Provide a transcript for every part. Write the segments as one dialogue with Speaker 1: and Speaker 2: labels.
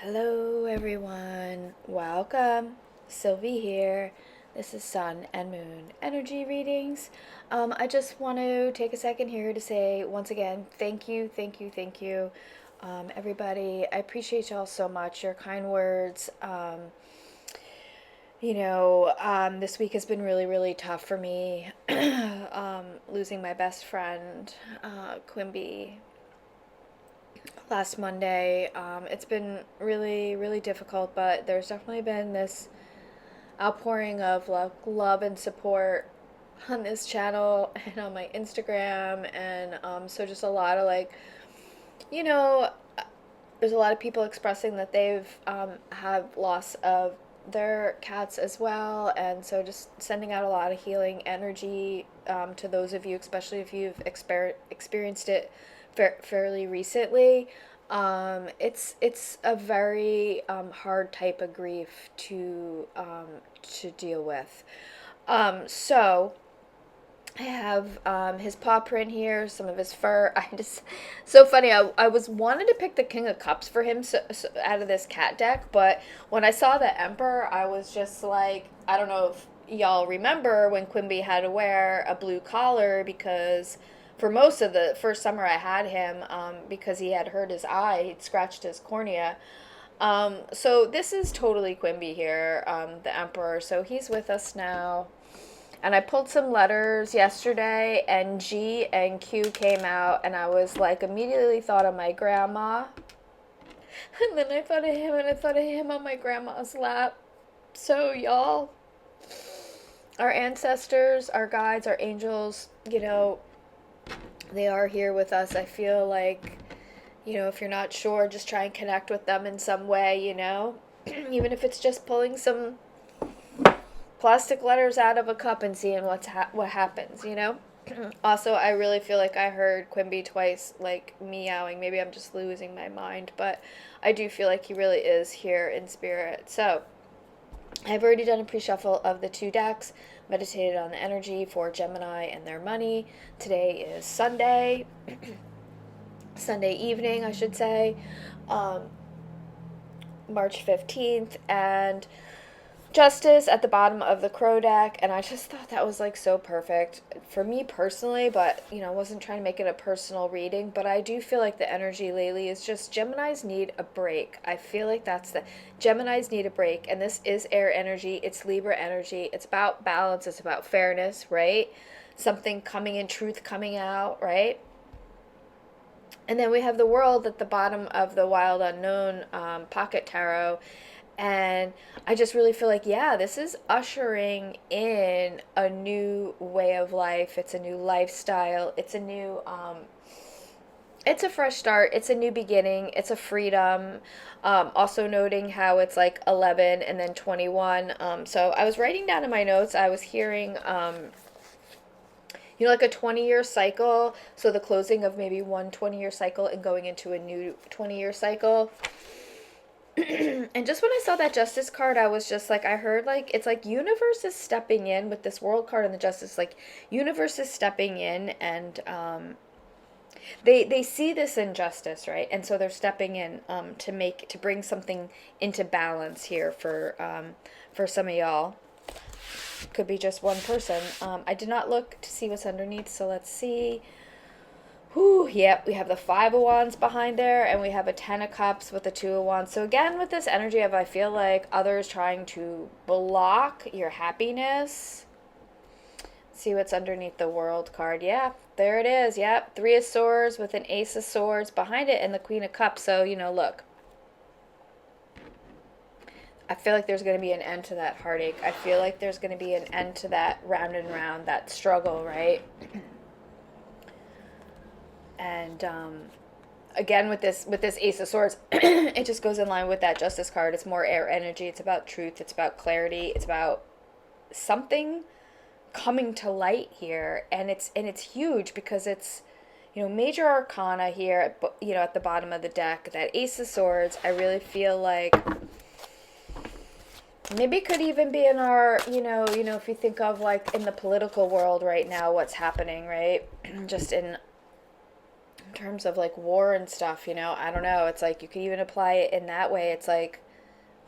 Speaker 1: Hello everyone, welcome. Sylvie here. This is Sun and Moon energy readings. I just want to take a second here to say once again, thank you, everybody. I appreciate y'all so much, your kind words. This week has been really, really tough for me. Losing my best friend, Quimby, last Monday. It's been really, really difficult, but there's definitely been this outpouring of love and support on this channel and on my Instagram. And so just a lot of you know, there's a lot of people expressing that they've had loss of their cats as well. And so just sending out a lot of healing energy to those of you, especially if you've experienced it fairly recently. It's a very hard type of grief to deal with. So I have his paw print here, some of his fur. So funny. I was wanted to pick the King of Cups for him so out of this cat deck, but when I saw the Emperor, I was just like, I don't know if y'all remember when Quimby had to wear a blue collar because for most of the first summer I had him, because he had hurt his eye, he'd scratched his cornea. So this is totally Quimby here, the Emperor. So he's with us now. And I pulled some letters yesterday, and G and Q came out, and I was like, immediately thought of my grandma. And then I thought of him, and I thought of him on my grandma's lap. So, y'all, our ancestors, our guides, our angels, they are here with us. I feel like, if you're not sure, just try and connect with them in some way, even if it's just pulling some plastic letters out of a cup and seeing what happens. Also, I really feel like I heard Quimby twice, like meowing. Maybe I'm just losing my mind, but I do feel like he really is here in spirit. So I've already done a pre-shuffle of the two decks, meditated on the energy for Gemini and their money. Today is Sunday, Sunday evening, I should say, March 15th, and Justice at the bottom of the Crow deck, and I just thought that was like so perfect for me personally, but I wasn't trying to make it a personal reading, but I do feel like the energy lately is just Geminis need a break. I feel like Geminis need a break, and this is air energy, it's Libra energy, it's about balance, it's about fairness, right? Something coming in, truth coming out, right? And then we have the World at the bottom of the Wild Unknown pocket tarot. And I just really feel like, yeah, this is ushering in a new way of life. It's a new lifestyle. It's a fresh start. It's a new beginning. It's a freedom. Also noting how it's like 11 and then 21. So I was writing down in my notes, I was hearing, like a 20-year cycle. So the closing of maybe one 20-year cycle and going into a new 20-year cycle. And just when I saw that Justice card, I was just like, I heard like, it's like universe is stepping in with this World card and the Justice, like universe is stepping in, and they see this injustice, right? And so they're stepping in to bring something into balance here for some of y'all. Could be just one person. I did not look to see what's underneath, so let's see. Whew, yep, we have the 5 of Wands behind there, and we have a 10 of Cups with the 2 of Wands. So again, with this energy of, I feel like others trying to block your happiness. See what's underneath the World card. Yeah, there it is. Yep, 3 of Swords with an Ace of Swords behind it and the Queen of Cups. So, look. I feel like there's going to be an end to that heartache. I feel like there's going to be an end to that round and round, that struggle, right? And again, with this Ace of Swords, it just goes in line with that Justice card. It's more air energy. It's about truth. It's about clarity. It's about something coming to light here, and it's huge because it's major arcana here. At the bottom of the deck, that Ace of Swords. I really feel like maybe it could even be in our if you think of like in the political world right now, what's happening, right? Just in terms of like war and stuff, you know, I don't know. It's like you could even apply it in that way. It's like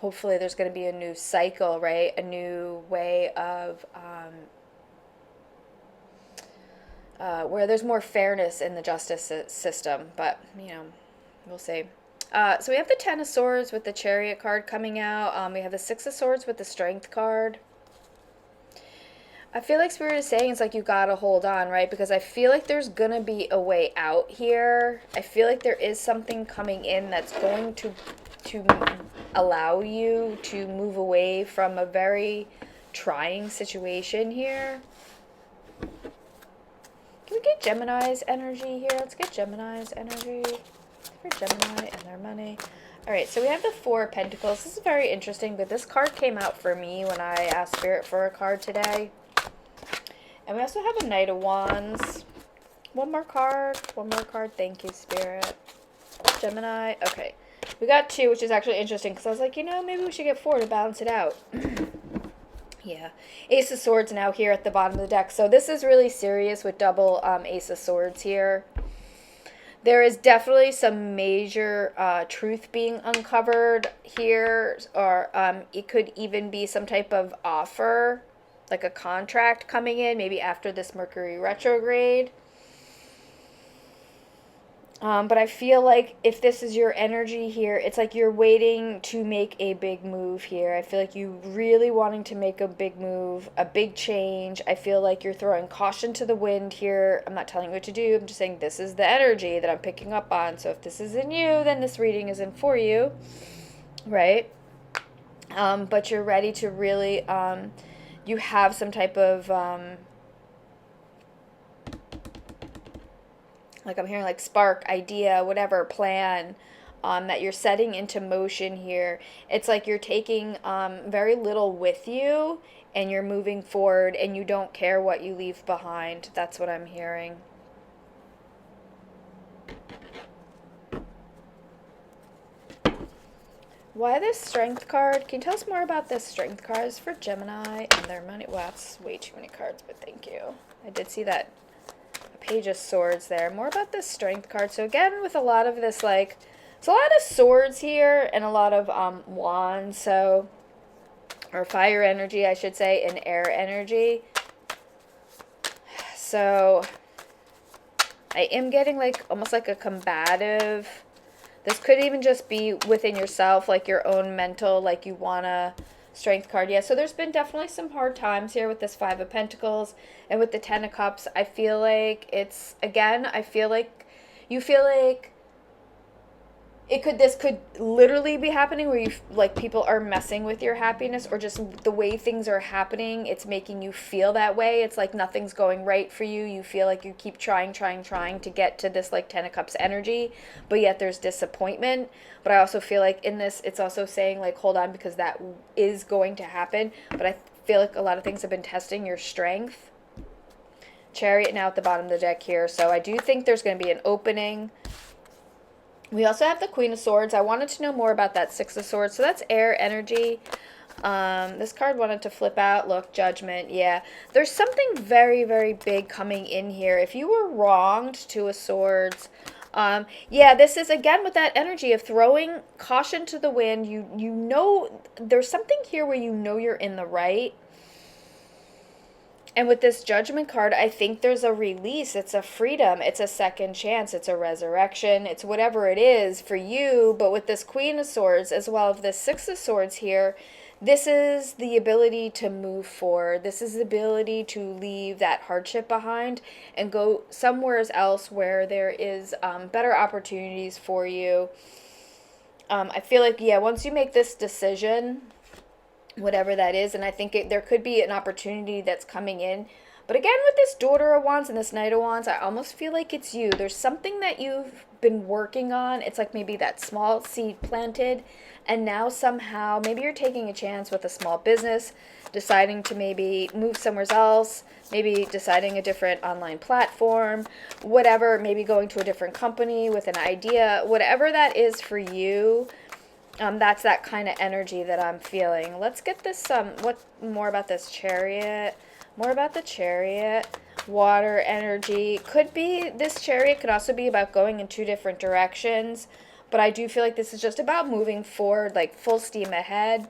Speaker 1: hopefully there's going to be a new cycle, right? A new way of where there's more fairness in the justice system. But, you know, we'll see. So we have the Ten of Swords with the Chariot card coming out. We have the Six of Swords with the Strength card. I feel like Spirit is saying it's like you gotta hold on, right? Because I feel like there's gonna be a way out here. I feel like there is something coming in that's going to allow you to move away from a very trying situation here. Can we get Gemini's energy here? Let's get Gemini's energy for Gemini and their money. All right, so we have the Four of Pentacles. This is very interesting, but this card came out for me when I asked Spirit for a card today. And we also have a Knight of Wands. One more card. One more card. Thank you, Spirit. Gemini. Okay. We got two, which is actually interesting because I was like, you know, maybe we should get four to balance it out. Yeah. Ace of Swords now here at the bottom of the deck. So this is really serious with double Ace of Swords here. There is definitely some major truth being uncovered here. Or it could even be some type of offer, like a contract coming in, maybe after this Mercury retrograde. But I feel like if this is your energy here, it's like you're waiting to make a big move here. I feel like you really wanting to make a big move, a big change. I feel like you're throwing caution to the wind here. I'm not telling you what to do. I'm just saying this is the energy that I'm picking up on. So if this isn't you, then this reading isn't for you, right? But you're ready to really... you have some type of, like I'm hearing like spark, idea, whatever, plan that you're setting into motion here. It's like you're taking very little with you and you're moving forward and you don't care what you leave behind. That's what I'm hearing. Why this Strength card? Can you tell us more about this Strength cards for Gemini and their money? Well, that's way too many cards, but thank you. I did see that Page of Swords there. More about this Strength card. So again, with a lot of this, like, it's a lot of swords here and a lot of wands, so, or fire energy, I should say, and air energy. So I am getting like almost like a combative. This could even just be within yourself, like your own mental, like you want a Strength card. Yeah, so there's been definitely some hard times here with this Five of Pentacles and with the Ten of Cups. I feel like it's, again, I feel like you feel like this could literally be happening where you, like, people are messing with your happiness, or just the way things are happening, it's making you feel that way. It's like nothing's going right for you. You feel like you keep trying to get to this, like, Ten of Cups energy, but yet there's disappointment. But I also feel like in this, it's also saying, like, hold on, because that is going to happen. But I feel like a lot of things have been testing your strength. Chariot now at the bottom of the deck here. So I do think there's going to be an opening. We also have the Queen of Swords. I wanted to know more about that Six of Swords. So that's air energy. This card wanted to flip out. Look, Judgment. Yeah. There's something very, very big coming in here. If you were wronged, Two of Swords. Yeah, this is, again, with that energy of throwing caution to the wind. You know, there's something here where you know you're in the right. And with this Judgment card, I think there's a release. It's a freedom. It's a second chance. It's a resurrection. It's whatever it is for you. But with this Queen of Swords, as well as this Six of Swords here, this is the ability to move forward. This is the ability to leave that hardship behind and go somewhere else where there is better opportunities for you. I feel like, yeah, once you make this decision, whatever that is, and I think there could be an opportunity that's coming in. But again, with this Daughter of Wands and this Knight of Wands, I almost feel like it's you. There's something that you've been working on. It's like maybe that small seed planted, and now somehow maybe you're taking a chance with a small business, deciding to maybe move somewhere else, maybe deciding a different online platform, whatever, maybe going to a different company with an idea, whatever that is for you. That's that kind of energy that I'm feeling. Let's get this, what more about this Chariot? More about the Chariot. water energy. Could be, this Chariot could also be about going in 2 different directions, but I do feel like this is just about moving forward, like full steam ahead.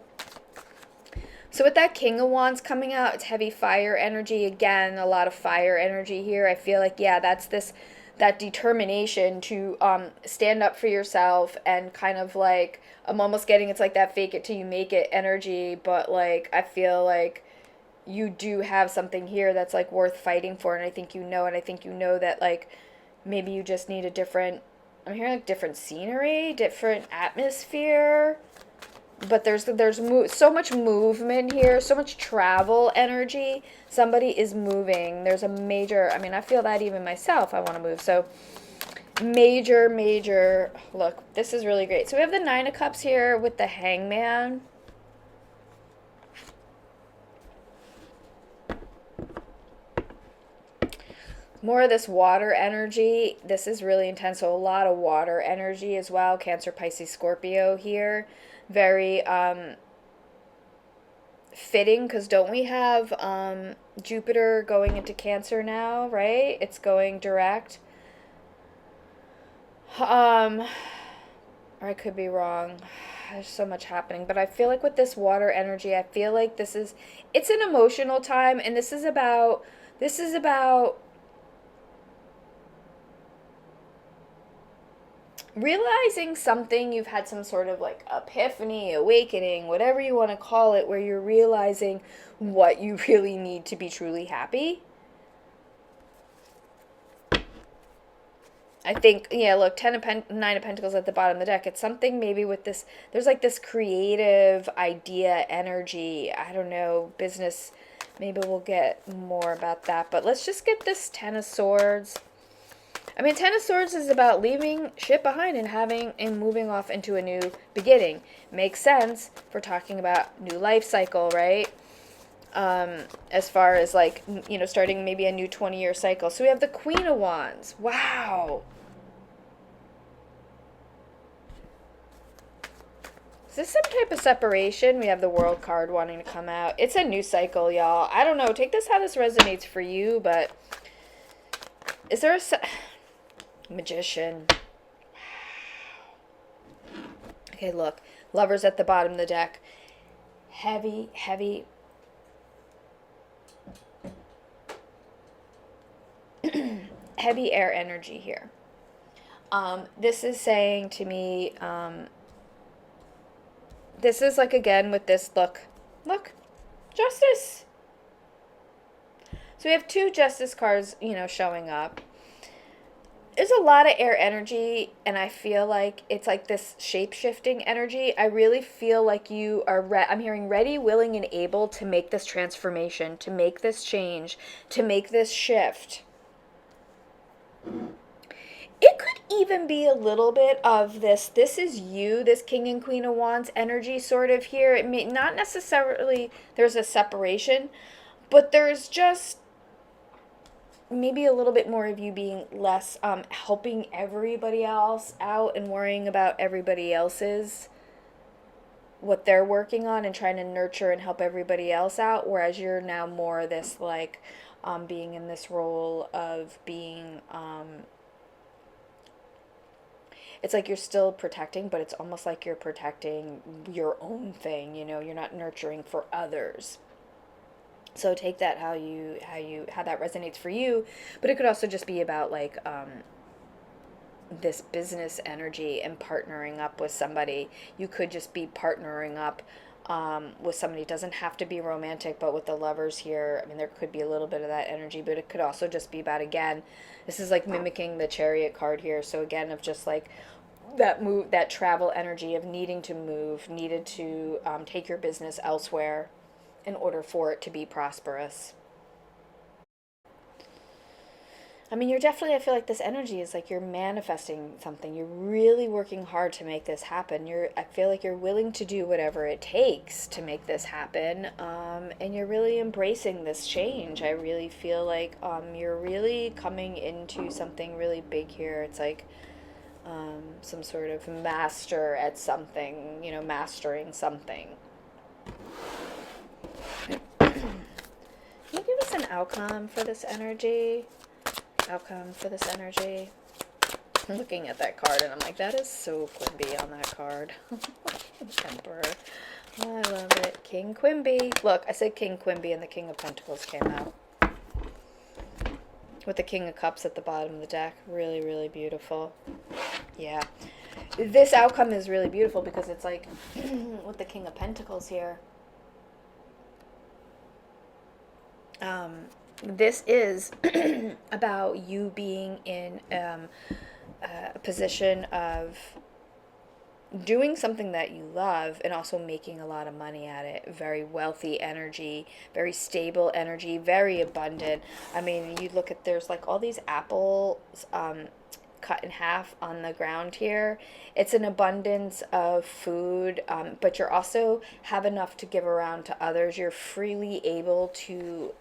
Speaker 1: So with that King of Wands coming out, it's heavy fire energy. Again, a lot of fire energy here. I feel like, yeah, that's that determination to stand up for yourself, and kind of like, I'm almost getting, it's like that fake it till you make it energy, but like, I feel like you do have something here that's like worth fighting for, and I think you know that like maybe you just need a different, I'm hearing like different scenery, different atmosphere. But there's so much movement here, so much travel energy. Somebody is moving. There's a major, I mean, I feel that even myself, I want to move. So major, look, this is really great. So we have the 9 of Cups here with the Hangman. More of this water energy. This is really intense. So a lot of water energy as well. Cancer, Pisces, Scorpio here. Very fitting, because don't we have Jupiter going into Cancer now, right? It's going direct. Or I could be wrong. There's so much happening, but I feel like with this water energy, I feel like it's an emotional time, and this is about realizing something. You've had some sort of like epiphany, awakening, whatever you want to call it, where you're realizing what you really need to be truly happy. I think, yeah, look, 9 of Pentacles at the bottom of the deck. It's something maybe with this, there's like this creative idea energy. I don't know, business. Maybe we'll get more about that. But let's just get this 10 of Swords. I mean, 10 of Swords is about leaving shit behind and moving off into a new beginning. Makes sense for talking about new life cycle, right? As far as like, you know, starting maybe a new 20-year cycle. So we have the Queen of Wands. Wow. Is this some type of separation? We have the World card wanting to come out. It's a new cycle, y'all. I don't know. Take this how this resonates for you, but is there a Magician? Wow. Okay, look. Lovers at the bottom of the deck. Heavy, heavy. Heavy air energy here. This is saying to me, this is like, again, with this, look, Justice. So we have 2 Justice cards, you know, showing up. There's a lot of air energy, and I feel like it's like this shape-shifting energy. I really feel like you are, I'm hearing ready, willing, and able to make this transformation, to make this change, to make this shift. It could even be a little bit of this is you, this King and Queen of Wands energy sort of here. It may not necessarily, there's a separation, but there's just maybe a little bit more of you being less helping everybody else out and worrying about everybody else's, what they're working on, and trying to nurture and help everybody else out, whereas you're now more this like being in this role of being it's like you're still protecting, but it's almost like you're protecting your own thing, you know, you're not nurturing for others. So take that how that resonates for you, but it could also just be about like this business energy and partnering up with somebody. You could just be partnering up with somebody. It doesn't have to be romantic, but with the Lovers here, I mean, there could be a little bit of that energy, but it could also just be about, again, this is like mimicking the Chariot card here. So again, of just like that travel energy of needing to move, needed to take your business elsewhere in order for it to be prosperous. I mean, you're definitely, I feel like this energy is like you're manifesting something. You're really working hard to make this happen. I feel like you're willing to do whatever it takes to make this happen. And you're really embracing this change. I really feel like you're really coming into something really big here. It's like some sort of master at something, you know, mastering something. Can you give us an outcome for this energy? Outcome for this energy. I'm looking at that card and I'm like, that is so Quimby on that card. Emperor. I love it. King Quimby. Look, I said King Quimby and the King of Pentacles came out. With the King of Cups at the bottom of the deck. Really, really beautiful. Yeah. This outcome is really beautiful because it's like with the King of Pentacles here. This is about you being in a position of doing something that you love and also making a lot of money at it. Very wealthy energy, very stable energy, very abundant. I mean, you look at, there's like all these apples cut in half on the ground here. It's an abundance of food, but you're also have enough to give around to others. You're freely able to,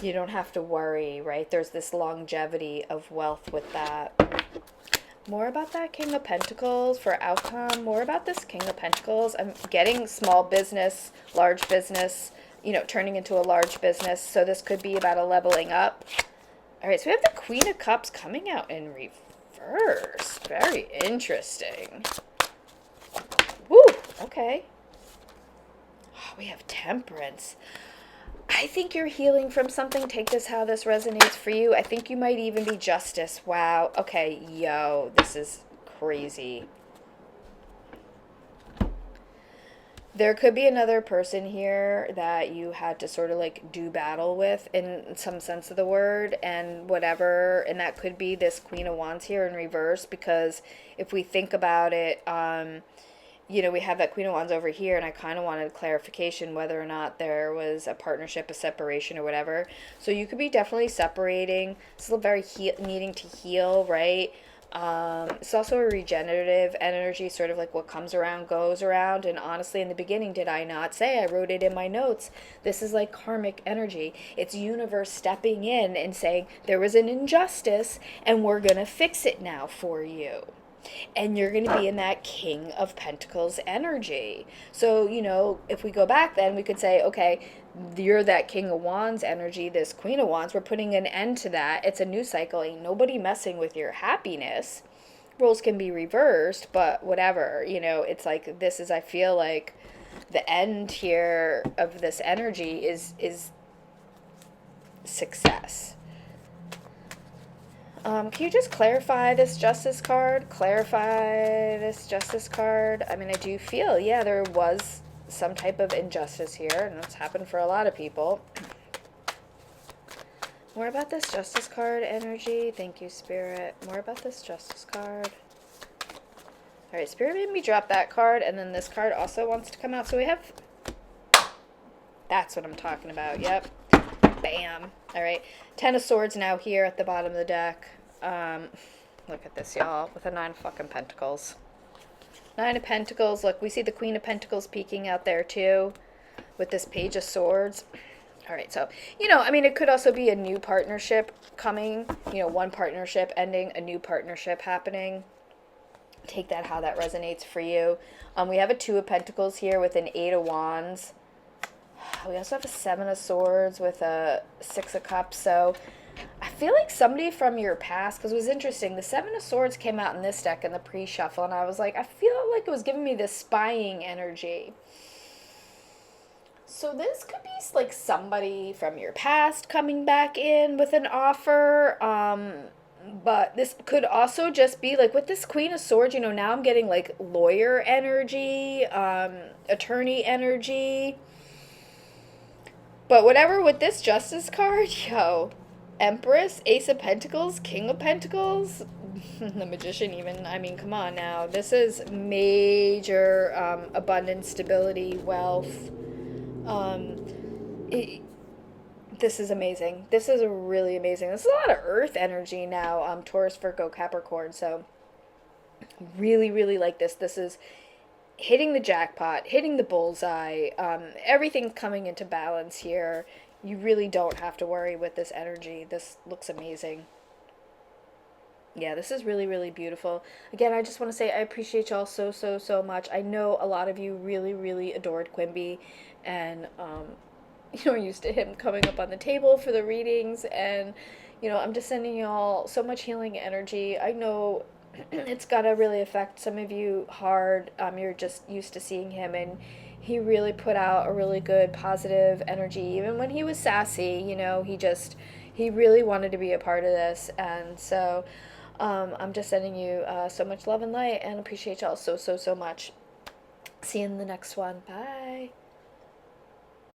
Speaker 1: you don't have to worry, right? There's this longevity of wealth with that. More about that King of Pentacles for outcome. More about this King of Pentacles. I'm getting small business, large business, you know, turning into a large business. So this could be about a leveling up. All right, so we have the Queen of Cups coming out in reverse. Very interesting. Woo, okay. Oh, we have Temperance. I think you're healing from something. Take this how this resonates for you. I think you might even be Justice. Wow. Okay, yo, this is crazy. There could be another person here that you had to sort of like do battle with in some sense of the word and whatever. And that could be this Queen of Wands here in reverse, because if we think about it, you know, we have that Queen of Wands over here, and I kind of wanted clarification whether or not there was a partnership, a separation, or whatever. So you could be definitely separating. Still very needing to heal, right? It's also a regenerative energy, sort of like what comes around goes around. And honestly, in the beginning, did I not say, I wrote it in my notes, this is like karmic energy. It's universe stepping in and saying, there was an injustice, and we're going to fix it now for you. And you're going to be in that King of Pentacles energy. So, you know, if we go back then, we could say, okay, you're that King of Wands energy, this Queen of Wands. We're putting an end to that. It's a new cycle. Ain't nobody messing with your happiness. Roles can be reversed, but whatever. You know, it's like, this is, I feel like, the end here of this energy is success. Can you just clarify this Justice card? Clarify this Justice card. I mean, I do feel, yeah, there was some type of injustice here, and that's happened for a lot of people. More about this Justice card energy. Thank you, Spirit. More about this Justice card. All right, Spirit made me drop that card, and then this card also wants to come out. So we have... That's what I'm talking about. Yep. Bam. All right. 10 of Swords now here at the bottom of the deck. Look at this, y'all, with a 9 of fucking Pentacles. 9 of Pentacles. Look, we see the Queen of Pentacles peeking out there too with this Page of Swords. All right, so, you know, I mean, it could also be a new partnership coming. You know, one partnership ending, a new partnership happening. Take that how that resonates for you. We have a 2 of Pentacles here with an 8 of Wands. We also have a 7 of Swords with a 6 of Cups. So I feel like somebody from your past, because it was interesting, the 7 of Swords came out in this deck in the pre-shuffle, and I was like, I feel like it was giving me this spying energy. So this could be like somebody from your past coming back in with an offer. But this could also just be like with this Queen of Swords, you know, now I'm getting like lawyer energy, attorney energy. But whatever with this Justice card, yo, Empress, Ace of Pentacles, King of Pentacles, the Magician even, I mean, come on now. This is major abundance, stability, wealth. This is amazing. This is really amazing. This is a lot of earth energy now, Taurus, Virgo, Capricorn. So really, really like this. This is hitting the jackpot, hitting the bullseye. Everything's coming into balance here. You really don't have to worry with this energy. This looks amazing. Yeah, this is really, really beautiful. Again, I just want to say I appreciate y'all so, so, so much. I know a lot of you really, really adored Quimby, and used to him coming up on the table for the readings. And I'm just sending y'all so much healing energy. I know it's gotta really affect some of you hard. You're just used to seeing him, and he really put out a really good positive energy. Even when he was sassy, he really wanted to be a part of this. And so I'm just sending you so much love and light, and appreciate y'all so, so, so much. See you in the next one. Bye.